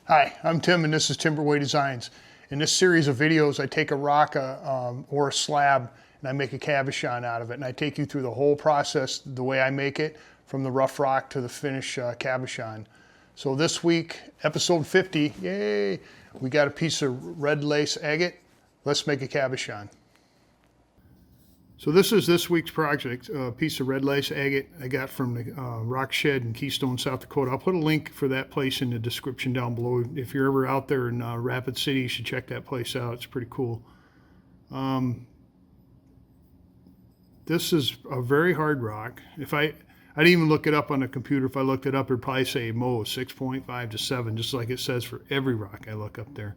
Hi, I'm Tim and this is Timberway Designs. In this series of videos I take a rock or a slab and I make a cabochon out of it, and I take you through the whole process the way I make it, from the rough rock to the finished cabochon. So this week, episode 50, yay, we got a piece of red lace agate. Let's make a cabochon. So this is this week's project, a piece of red lace agate I got from the rock shed in Keystone, South Dakota. I'll put a link for that place in the description down below. If you're ever out there in Rapid City, you should check that place out. It's pretty cool. This is a very hard rock. I didn't even look it up on the computer. If I looked it up, it'd probably say Mo 6.5 to 7, just like it says for every rock I look up there.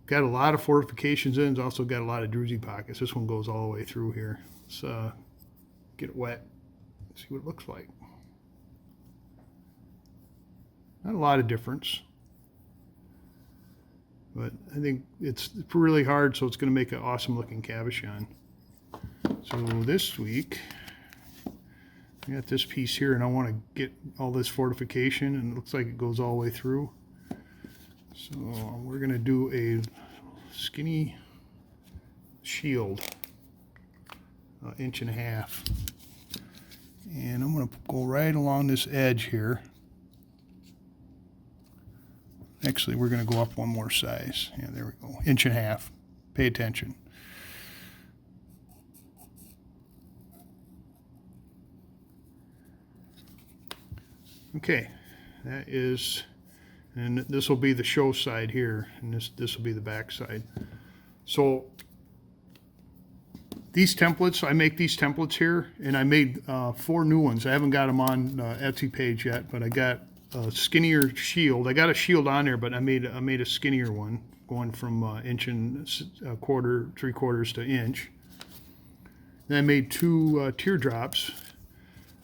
Got a lot of fortifications in. It's also got a lot of druzy pockets. This one goes all the way through here. Let's get it wet, see what it looks like. Not a lot of difference, but I think it's really hard, so it's going to make an awesome looking cabochon. So this week, I got this piece here, and I want to get all this fortification, and it looks like it goes all the way through. So we're going to do a skinny shield, 1.5 inches, and I'm going to go right along this edge here. Actually, we're going to go up one more size. Yeah, there we go, 1.5 inches. Pay attention. Okay, that is. And this will be the show side here, and this will be the back side. So these templates, I make these templates here, and I made 4 new ones. I haven't got them on Etsy page yet, but I got a skinnier shield. I got a shield on there, but I made a skinnier one, going from 1.25 inches to 1 inch. Then I made 2 teardrops.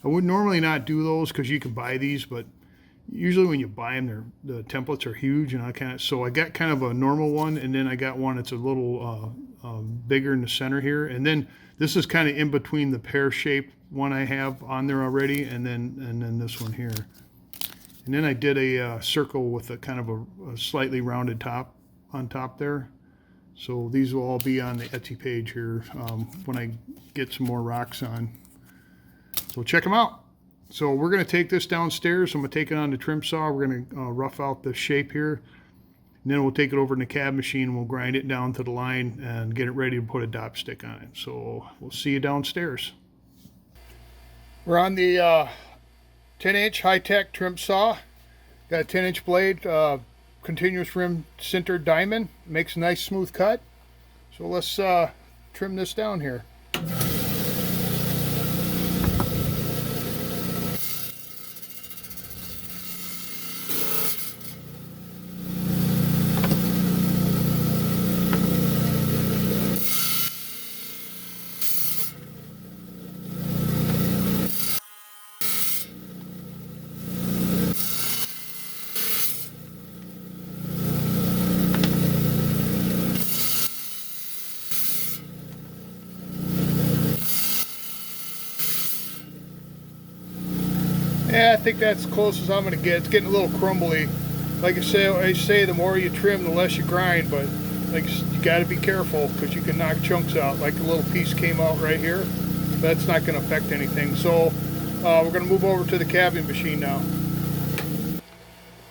I would normally not do those because you can buy these, but usually when you buy them, the templates are huge, and so I got kind of a normal one, and then I got one that's a little bigger in the center here, and then this is kind of in between the pear-shaped one I have on there already, and then this one here. And then I did a circle with a kind of a slightly rounded top on top there. So these will all be on the Etsy page here when I get some more rocks on. So check them out. So we're going to take this downstairs. I'm going to take it on the trim saw. We're going to rough out the shape here. And then we'll take it over in the cab machine and we'll grind it down to the line and get it ready to put a dop stick on it. So we'll see you downstairs. We're on the 10-inch high-tech trim saw. Got a 10-inch blade, continuous rim sintered diamond. Makes a nice smooth cut. So let's trim this down here. Yeah, I think that's as close as I'm going to get. It's getting a little crumbly. Like I say, the more you trim, the less you grind, but like you got to be careful because you can knock chunks out. Like a little piece came out right here. That's not going to affect anything. So we're going to move over to the cabbing machine now.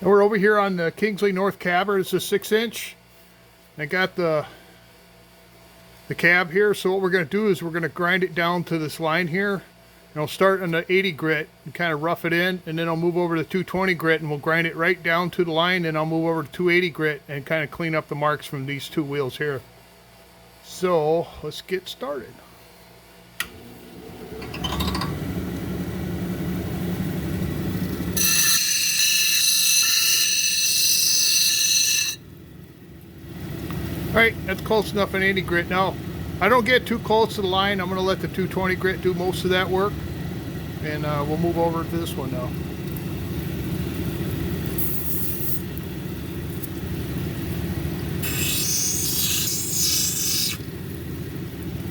And we're over here on the Kingsley North Cabber. It's a 6-inch. I got the cab here. So what we're going to do is we're going to grind it down to this line here. And I'll start on the 80 grit and kind of rough it in, and then I'll move over to 220 grit and we'll grind it right down to the line, and I'll move over to 280 grit and kind of clean up the marks from these 2 wheels here. So let's get started. Alright, that's close enough in 80 grit. Now, I don't get too close to the line. I'm going to let the 220 grit do most of that work. And we'll move over to this one now.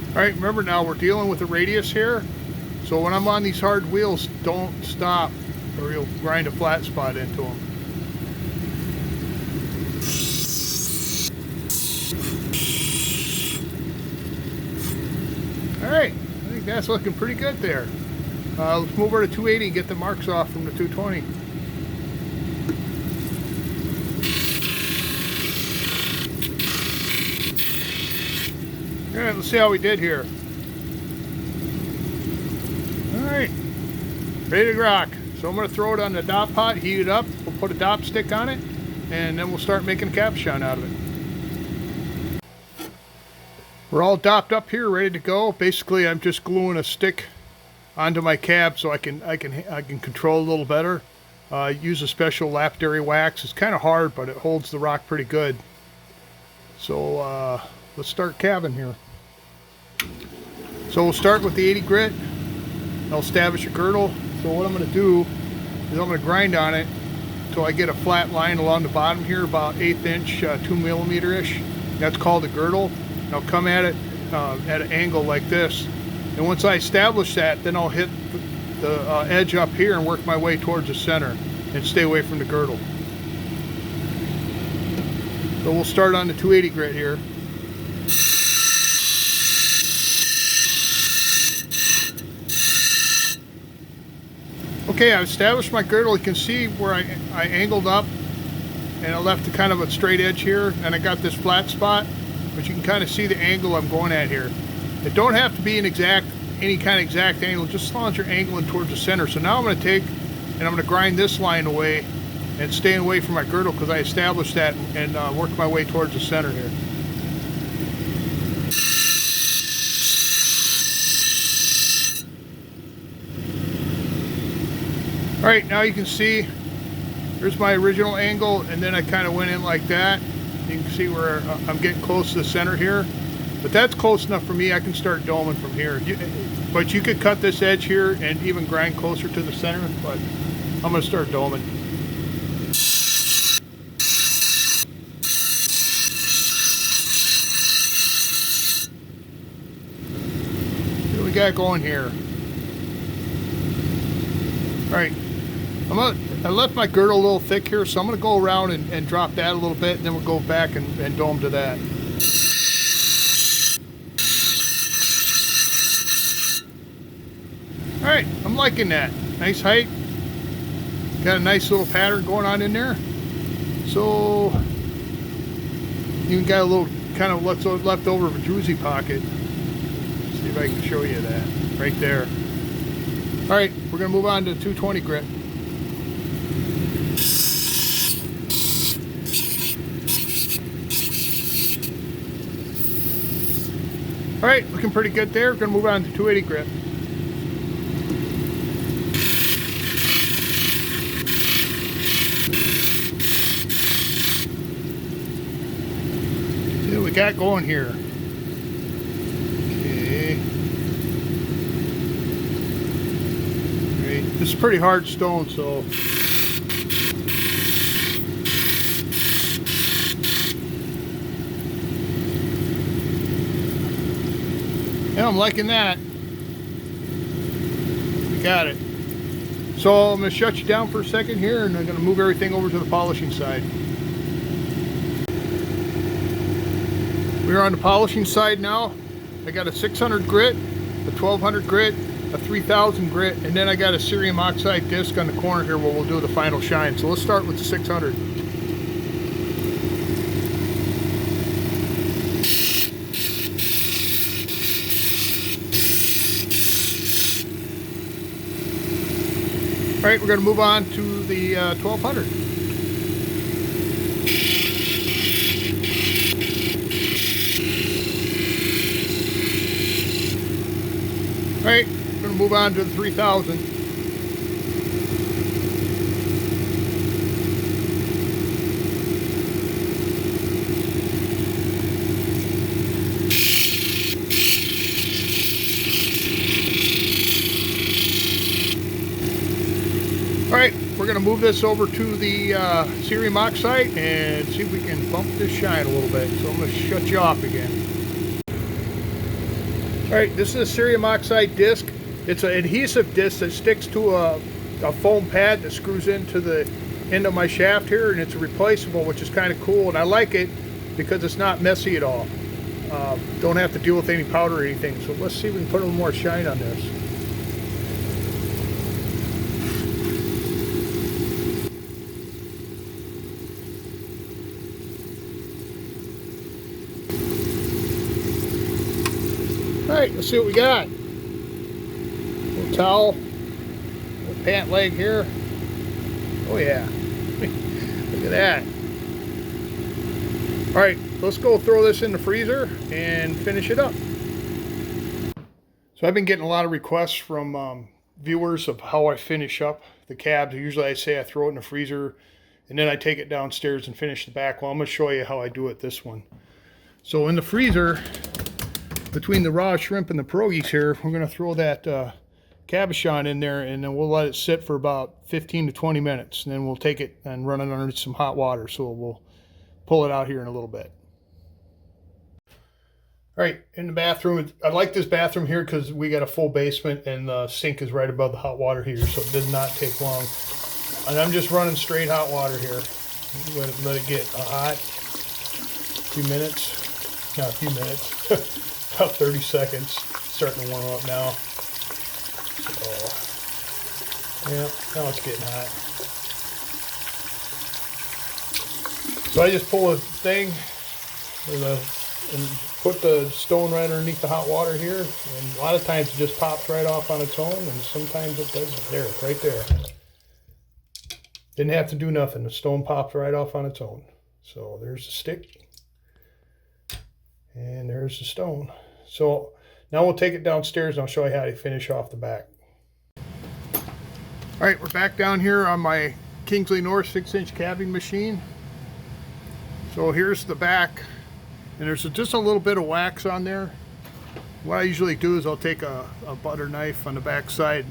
Alright, remember now we're dealing with a radius here. So when I'm on these hard wheels, don't stop or you'll grind a flat spot into them. Yeah, it's looking pretty good there. Let's move over to 280 and get the marks off from the 220. All right, let's see how we did here. All right, ready to rock. So I'm going to throw it on the dop pot, heat it up. We'll put a dop stick on it, and then we'll start making a cabochon out of it. We're all dopped up here, ready to go. Basically, I'm just gluing a stick onto my cab so I can control a little better. Use a special lapidary wax. It's kind of hard, but it holds the rock pretty good. So let's start cabbing here. So we'll start with the 80 grit. I'll establish a girdle. So what I'm going to do is I'm going to grind on it until I get a flat line along the bottom here, about 1/8 inch, 2 millimeter ish. That's called a girdle. And I'll come at it at an angle like this. And once I establish that, then I'll hit the edge up here and work my way towards the center and stay away from the girdle. So we'll start on the 280 grit here. Okay, I've established my girdle. You can see where I angled up and I left a kind of a straight edge here, and I got this flat spot, but you can kind of see the angle I'm going at here. It don't have to be any kind of exact angle, just as long as you're angling towards the center. So now I'm going to take and I'm going to grind this line away and stay away from my girdle because I established that, and work my way towards the center here. All right, now you can see there's my original angle, and then I kind of went in like that. You can see where I'm getting close to the center here, but that's close enough for me. I can start doming from here. But you could cut this edge here and even grind closer to the center, but I'm going to start doming. What we got going here? All right. I left my girdle a little thick here, so I'm going to go around and drop that a little bit, and then we'll go back and dome to that. All right, I'm liking that. Nice height. Got a nice little pattern going on in there. So, even got a little kind of left over of a druzy pocket. Let's see if I can show you that. Right there. All right, we're going to move on to 220 grit. All right, looking pretty good there. We're going to move on to 280 grit. See what we got going here. Okay. All right, this is pretty hard stone, so. Yeah, I'm liking that. We got it. So I'm going to shut you down for a second here, and I'm going to move everything over to the polishing side. We're on the polishing side now. I got a 600 grit, a 1200 grit, a 3000 grit, and then I got a cerium oxide disc on the corner here where we'll do the final shine. So let's start with the 600. All right, we're going to move on to the 1200. All right, we're going to move on to the 3000. All right, we're going to move this over to the cerium oxide and see if we can bump this shine a little bit. So I'm going to shut you off again. All right, this is a cerium oxide disc. It's an adhesive disc that sticks to a foam pad that screws into the end of my shaft here, and it's replaceable, which is kind of cool, and I like it because it's not messy at all. don't have to deal with any powder or anything. So let's see if we can put a little more shine on this. All right, let's see what we got. Little towel, little pant leg here. Oh yeah, look at that. All right, let's go throw this in the freezer and finish it up. So I've been getting a lot of requests from viewers of how I finish up the cabs. Usually I say I throw it in the freezer and then I take it downstairs and finish the back. Well, I'm going to show you how I do it this one. So in the freezer, between the raw shrimp and the pierogies here, we're going to throw that cabochon in there, and then we'll let it sit for about 15 to 20 minutes. And then we'll take it and run it under some hot water. So we'll pull it out here in a little bit. All right, in the bathroom, I like this bathroom here because we got a full basement and the sink is right above the hot water heater, so it did not take long. And I'm just running straight hot water here. Let it get hot. A few minutes, not a few minutes, about 30 seconds. It's starting to warm up now. So, yeah, now it's getting hot. So I just pull a thing and put the stone right underneath the hot water here, and a lot of times it just pops right off on its own, and sometimes it doesn't. There, right there. Didn't have to do nothing. The stone popped right off on its own. So there's the stick, and there's the stone. So now we'll take it downstairs and I'll show you how to finish off the back. All right, we're back down here on my Kingsley North 6-inch calving machine. So here's the back, and there's just a little bit of wax on there. What I usually do is I'll take a butter knife on the back side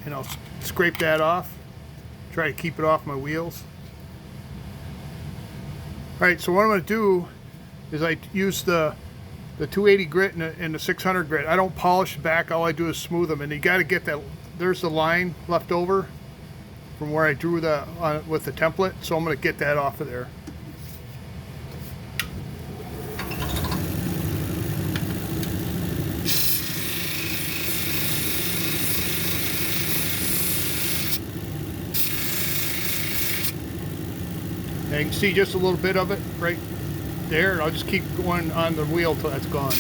and I'll scrape that off, try to keep it off my wheels. All right, so what I'm going to do is I use the 280 grit and the 600 grit. I don't polish the back, all I do is smooth them, and you got to get that. There's the line left over from where I drew with the template, so I'm going to get that off of there. And you can see just a little bit of it right there, and I'll just keep going on the wheel till that's gone.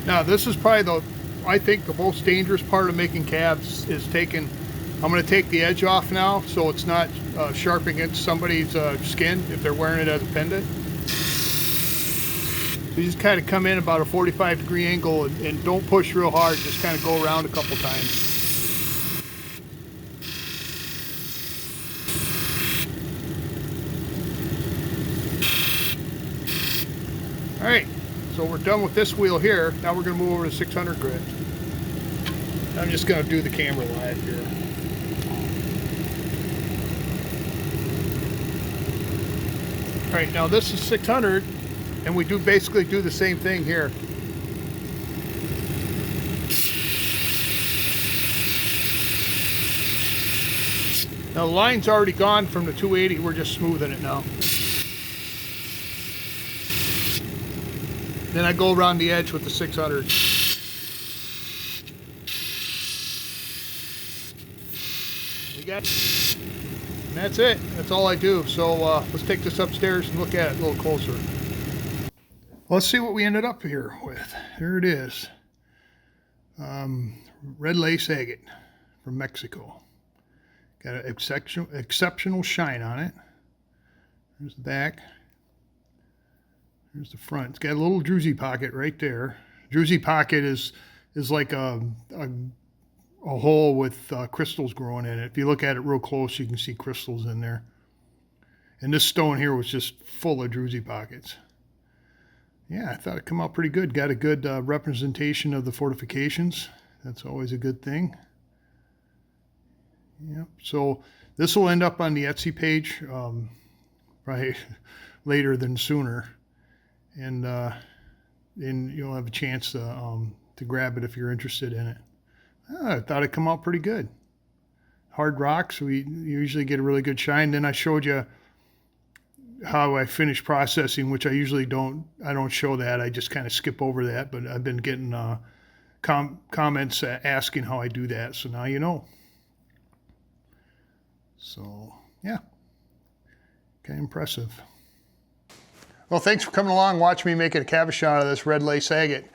Now this is probably I think the most dangerous part of making calves is I'm going to take the edge off now so it's not sharp against somebody's skin if they're wearing it as a pendant. You just kind of come in about a 45-degree angle and don't push real hard, just kind of go around a couple times. All right, so we're done with this wheel here. Now we're going to move over to 600 grit. I'm just going to do the camera live here. All right, now this is 600. And we basically do the same thing here. Now the line's already gone from the 280, we're just smoothing it now. Then I go around the edge with the 600. We got it. And that's it. That's all I do. So let's take this upstairs and look at it a little closer. Let's see what we ended up here with. Here it is. Red Lace Agate from Mexico. Got an exceptional shine on it. There's the back. Here's the front. It's got a little druzy pocket right there. Druzy pocket is like a hole with crystals growing in it. If you look at it real close, you can see crystals in there. And this stone here was just full of druzy pockets. Yeah, I thought it come out pretty good. Got a good representation of the fortifications. That's always a good thing. Yep. So this will end up on the Etsy page probably later than sooner, and you'll have a chance to grab it if you're interested in it. I thought it come out pretty good. hard rocks, we usually get a really good shine. Then I showed you how I finish processing, which I usually don't show that. I just kind of skip over that, but I've been getting comments asking how I do that, so now you know. So yeah, kind of impressive. Well, thanks for coming along, watching me make a cabochon out of this red lace agate.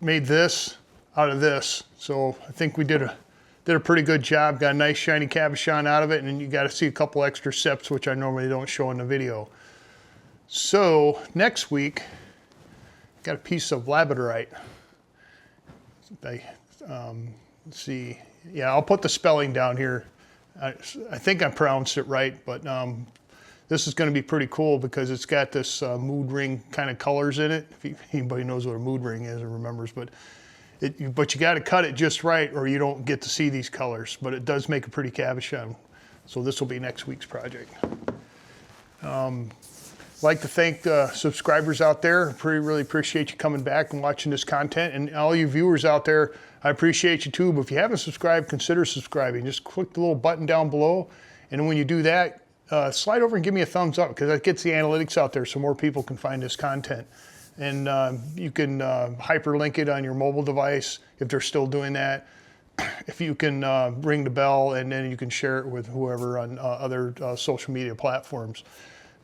Made this out of this, so I think we did a pretty good job. Got a nice shiny cabochon out of it, and then you got to see a couple extra steps which I normally don't show in the video. So next week, got a piece of labradorite. Let's see, yeah, I'll put the spelling down here. I think I pronounced it right, but this is going to be pretty cool because it's got this mood ring kind of colors in it. If anybody knows what a mood ring is or remembers, but you got to cut it just right or you don't get to see these colors, but it does make a pretty cabochon. So this will be next week's project. Like to thank the subscribers out there. Really appreciate you coming back and watching this content. And all you viewers out there, I appreciate you too. But if you haven't subscribed, consider subscribing. Just click the little button down below. And when you do that, slide over and give me a thumbs up because that gets the analytics out there so more people can find this content. And you can hyperlink it on your mobile device if they're still doing that. If you can ring the bell, and then you can share it with whoever on other social media platforms.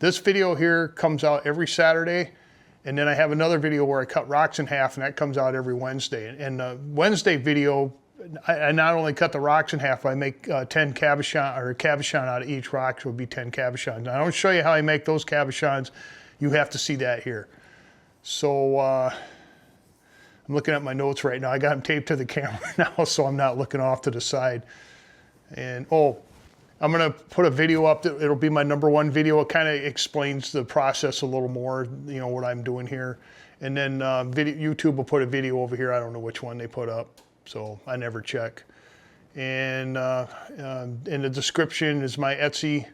This video here comes out every Saturday, and then I have another video where I cut rocks in half, and that comes out every Wednesday. And the Wednesday video, I not only cut the rocks in half, I make 10 cabochon, or a cabochon out of each rock, so it would be 10 cabochons. I don't show you how I make those cabochons. You have to see that here. So I'm looking at my notes right now. I got them taped to the camera now, so I'm not looking off to the side. And I'm gonna put a video up that it'll be my #1 video. It kind of explains the process a little more, you know, what I'm doing here. And then YouTube will put a video over here. I don't know which one they put up, so I never check. And in the description is my Etsy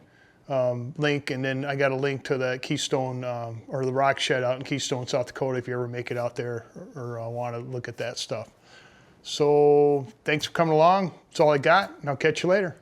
link, and then I got a link to the Keystone or the rock shed out in Keystone, South Dakota, if you ever make it out there or want to look at that stuff. So thanks for coming along. That's all I got, and I'll catch you later.